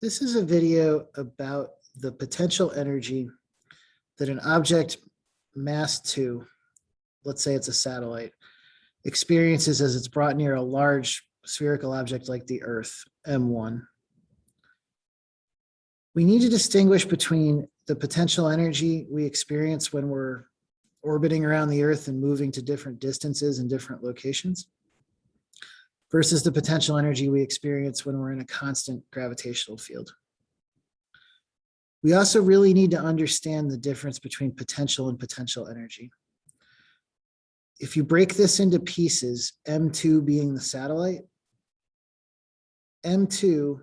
This is a video about the potential energy that an object mass 2, let's say it's a satellite, experiences as it's brought near a large spherical object like the Earth, M1. We need to distinguish between the potential energy we experience when we're orbiting around the Earth and moving to different distances and different locations versus the potential energy we experience when we're in a constant gravitational field. We also really need to understand the difference between potential and potential energy. If you break this into pieces, M2 being the satellite, M2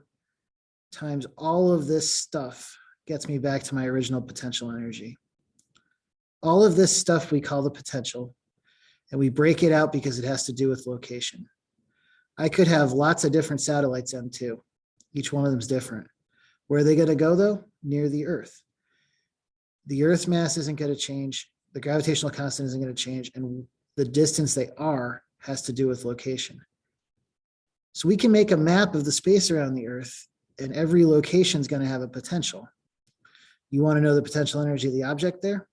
times all of this stuff gets me back to my original potential energy. All of this stuff we call the potential, and we break it out because it has to do with location. I could have lots of different satellites M2. Each one of them is different. Where are they going to go though? Near the Earth. The Earth mass isn't going to change. The gravitational constant isn't going to change. And the distance they are has to do with location. So we can make a map of the space around the Earth, and every location is going to have a potential. You want to know the potential energy of the object there?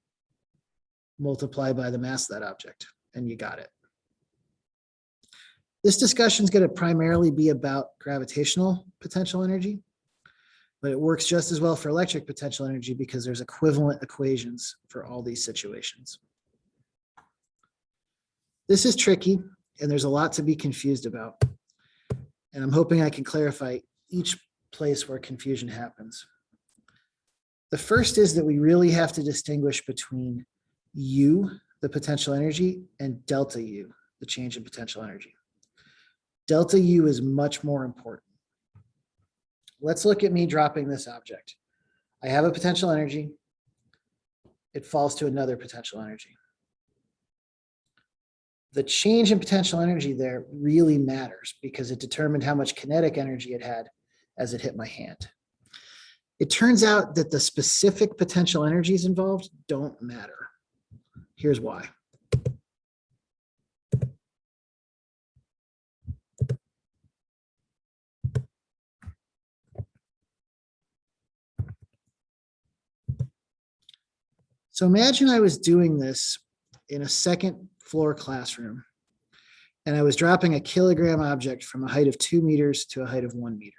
Multiply by the mass of that object, and you got it. This discussion is going to primarily be about gravitational potential energy, but it works just as well for electric potential energy because there's equivalent equations for all these situations. This is tricky, and there's a lot to be confused about. And I'm hoping I can clarify each place where confusion happens. The first is that we really have to distinguish between U, the potential energy, and delta U, the change in potential energy. Delta U is much more important. Let's look at me dropping this object. I have a potential energy. It falls to another potential energy. The change in potential energy there really matters because it determined how much kinetic energy it had as it hit my hand. It turns out that the specific potential energies involved don't matter. Here's why. So imagine I was doing this in a second floor classroom, and I was dropping a kilogram object from a height of 2 meters to a height of 1 meter.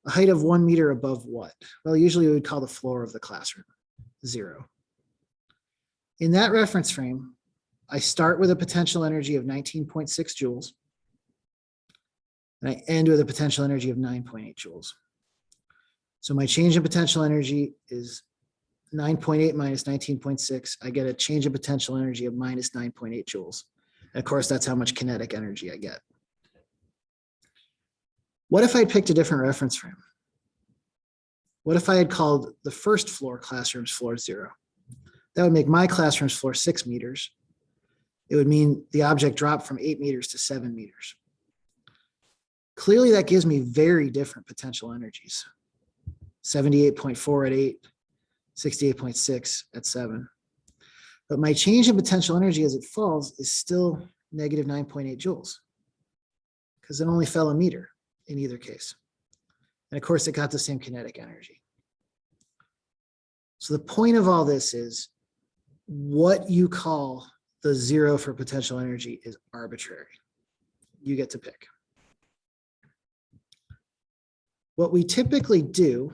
A height of 1 meter above what? Well, usually we would call the floor of the classroom, 0. In that reference frame, I start with a potential energy of 19.6 joules, and I end with a potential energy of 9.8 joules. So my change in potential energy is 9.8 minus 19.6, I get a change in potential energy of minus 9.8 joules. And of course, that's how much kinetic energy I get. What if I had picked a different reference frame? What if I had called the first floor classroom's floor 0? That would make my classroom's floor 6 meters. It would mean the object dropped from 8 meters to 7 meters. Clearly, that gives me very different potential energies. 78.4 at 8. 68.6 at 7. But my change in potential energy as it falls is still negative 9.8 joules because it only fell a meter in either case. And of course, it got the same kinetic energy. So the point of all this is what you call the 0 for potential energy is arbitrary. You get to pick. What we typically do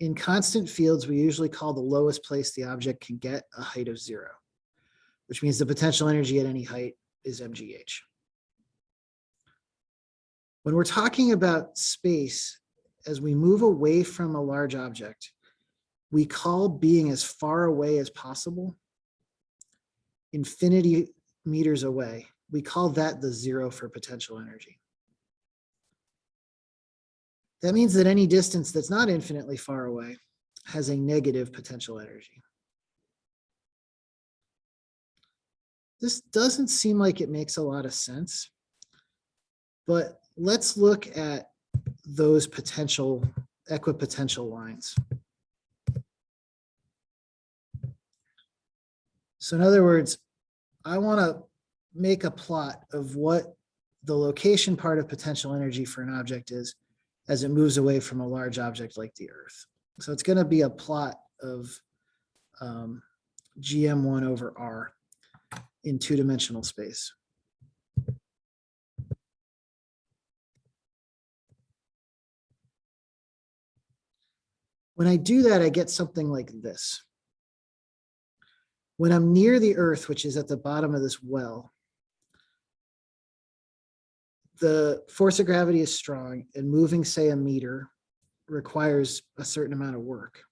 in constant fields, we usually call the lowest place the object can get a height of 0, which means the potential energy at any height is mgh. When we're talking about space, as we move away from a large object, we call being as far away as possible, infinity meters away. We call that the 0 for potential energy. That means that any distance that's not infinitely far away has a negative potential energy. This doesn't seem like it makes a lot of sense, but let's look at those potential equipotential lines. So in other words, I want to make a plot of what the location part of potential energy for an object is as it moves away from a large object like the Earth. So it's going to be a plot of GM1 over R in two-dimensional space. When I do that, I get something like this. When I'm near the Earth, which is at the bottom of this well, the force of gravity is strong, and moving, say, a meter requires a certain amount of work.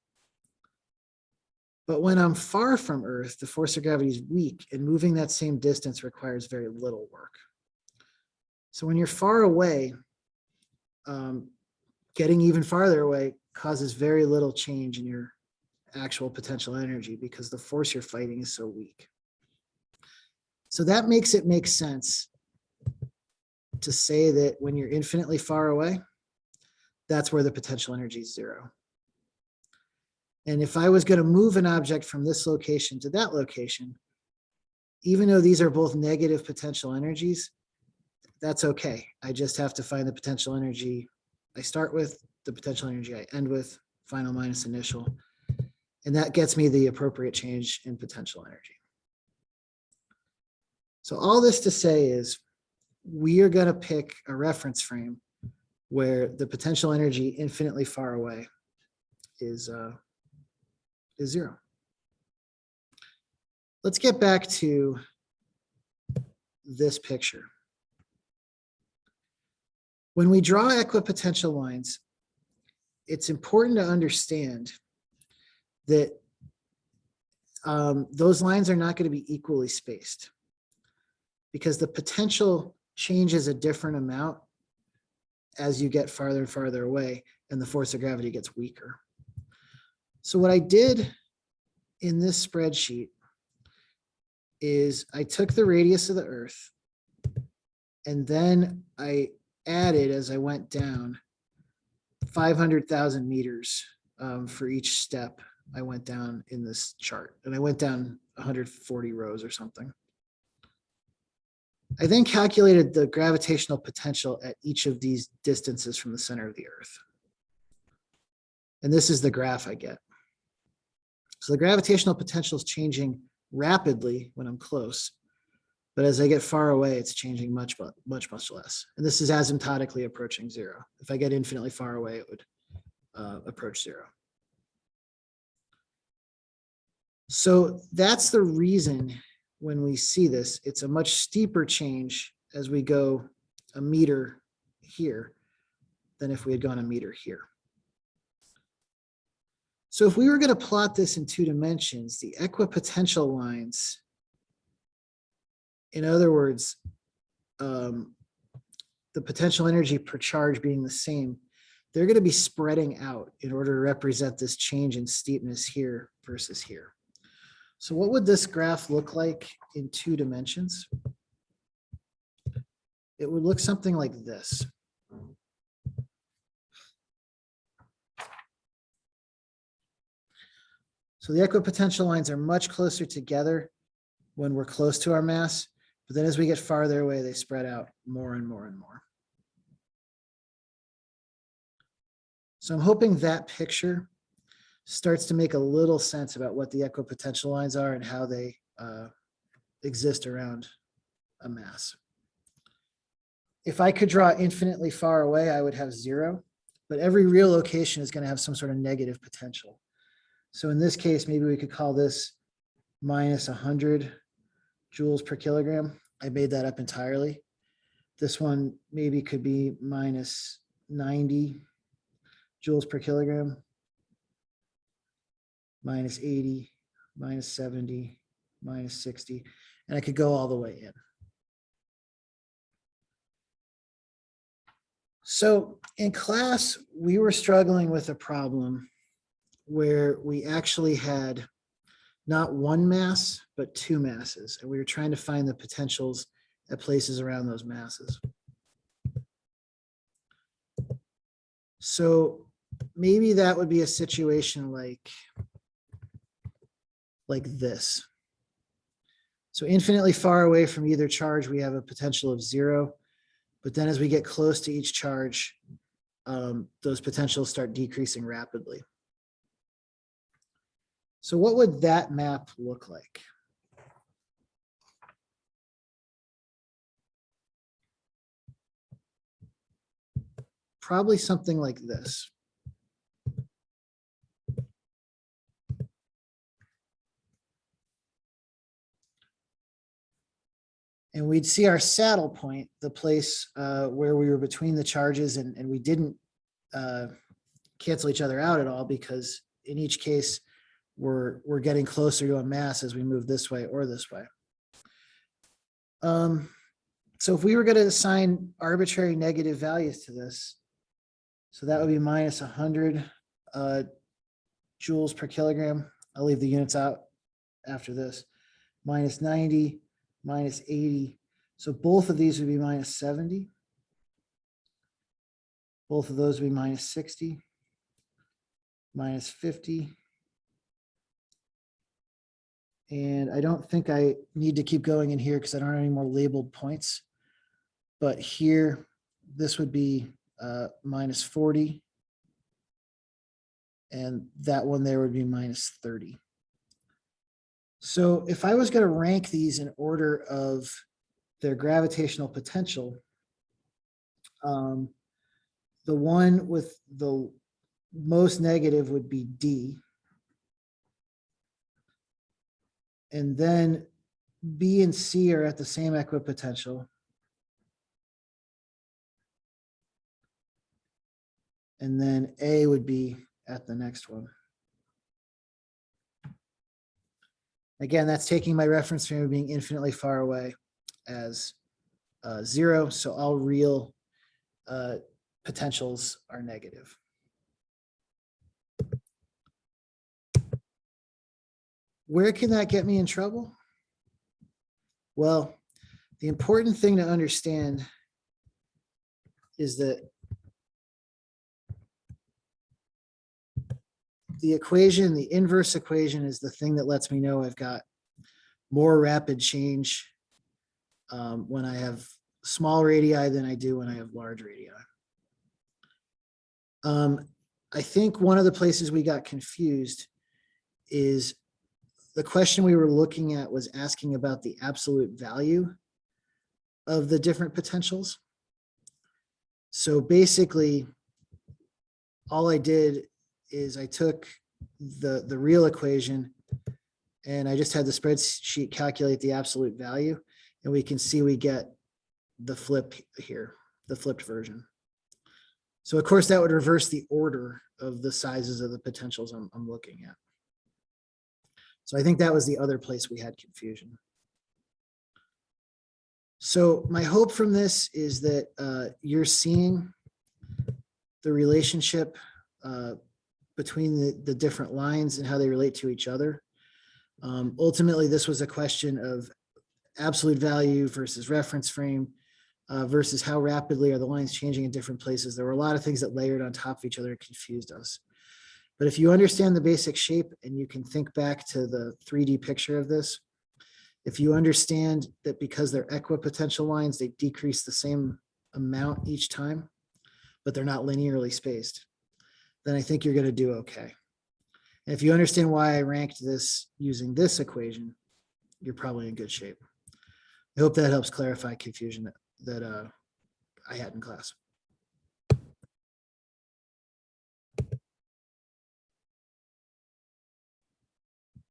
But when I'm far from Earth, the force of gravity is weak, and moving that same distance requires very little work. So when you're far away, getting even farther away causes very little change in your actual potential energy because the force you're fighting is so weak. So that makes it make sense to say that when you're infinitely far away, that's where the potential energy is zero. And if I was going to move an object from this location to that location, even though these are both negative potential energies, that's okay. I just have to find the potential energy I start with, the potential energy I end with, final minus initial. And that gets me the appropriate change in potential energy. So all this to say is we are going to pick a reference frame where the potential energy infinitely far away is zero. Let's get back to this picture. When we draw equipotential lines, it's important to understand that those lines are not going to be equally spaced because the potential changes a different amount as you get farther and farther away and the force of gravity gets weaker. So what I did in this spreadsheet is I took the radius of the Earth and then I added, as I went down, 500,000 meters for each step I went down in this chart. And I went down 140 rows or something. I then calculated the gravitational potential at each of these distances from the center of the Earth. And this is the graph I get. So the gravitational potential is changing rapidly when I'm close, but as I get far away, it's changing much less. And this is asymptotically approaching zero. If I get infinitely far away, it would approach zero. So that's the reason when we see this, it's a much steeper change as we go a meter here than if we had gone a meter here. So if we were going to plot this in 2 dimensions, the equipotential lines, in other words, the potential energy per charge being the same, they're going to be spreading out in order to represent this change in steepness here versus here. So what would this graph look like in 2 dimensions? It would look something like this. So the equipotential lines are much closer together when we're close to our mass, but then as we get farther away, they spread out more and more and more. So I'm hoping that picture starts to make a little sense about what the equipotential lines are and how they exist around a mass. If I could draw infinitely far away, I would have zero, but every real location is going to have some sort of negative potential. So in this case, maybe we could call this minus 100 joules per kilogram. I made that up entirely. This one maybe could be minus 90 joules per kilogram, minus 80, minus 70, minus 60, and I could go all the way in. So in class, we were struggling with a problem where we actually had not one mass, but 2 masses, and we were trying to find the potentials at places around those masses. So maybe that would be a situation like this. So infinitely far away from either charge, we have a potential of 0. But then as we get close to each charge, those potentials start decreasing rapidly. So what would that map look like? Probably something like this. And we'd see our saddle point, the place where we were between the charges, and we didn't cancel each other out at all, because in each case, we're getting closer to a mass as we move this way or this way. So if we were going to assign arbitrary negative values to this, so that would be minus 100 joules per kilogram. I'll leave the units out after this. Minus 90, minus 80. So both of these would be minus 70. Both of those would be minus 60, minus 50. And I don't think I need to keep going in here because I don't have any more labeled points. But here, this would be minus 40. And that one there would be minus 30. So if I was going to rank these in order of their gravitational potential, the one with the most negative would be D. And then B and C are at the same equipotential. And then A would be at the next one. Again, that's taking my reference frame of being infinitely far away as 0. So all real potentials are negative. Where can that get me in trouble? Well, the important thing to understand is that the equation, the inverse equation, is the thing that lets me know I've got more rapid change when I have small radii than I do when I have large radii. I think one of the places we got confused is the question we were looking at was asking about the absolute value of the different potentials. So basically, all I did is I took the real equation and I just had the spreadsheet calculate the absolute value, and we can see we get the flip here, the flipped version. So of course that would reverse the order of the sizes of the potentials I'm looking at. So I think that was the other place we had confusion. So my hope from this is that you're seeing the relationship between the different lines and how they relate to each other. Ultimately, this was a question of absolute value versus reference frame versus how rapidly are the lines changing in different places. There were a lot of things that layered on top of each other and confused us. But if you understand the basic shape and you can think back to the 3D picture of this, if you understand that because they're equipotential lines, they decrease the same amount each time, but they're not linearly spaced, then I think you're going to do okay. And if you understand why I ranked this using this equation, you're probably in good shape. I hope that helps clarify confusion that I had in class.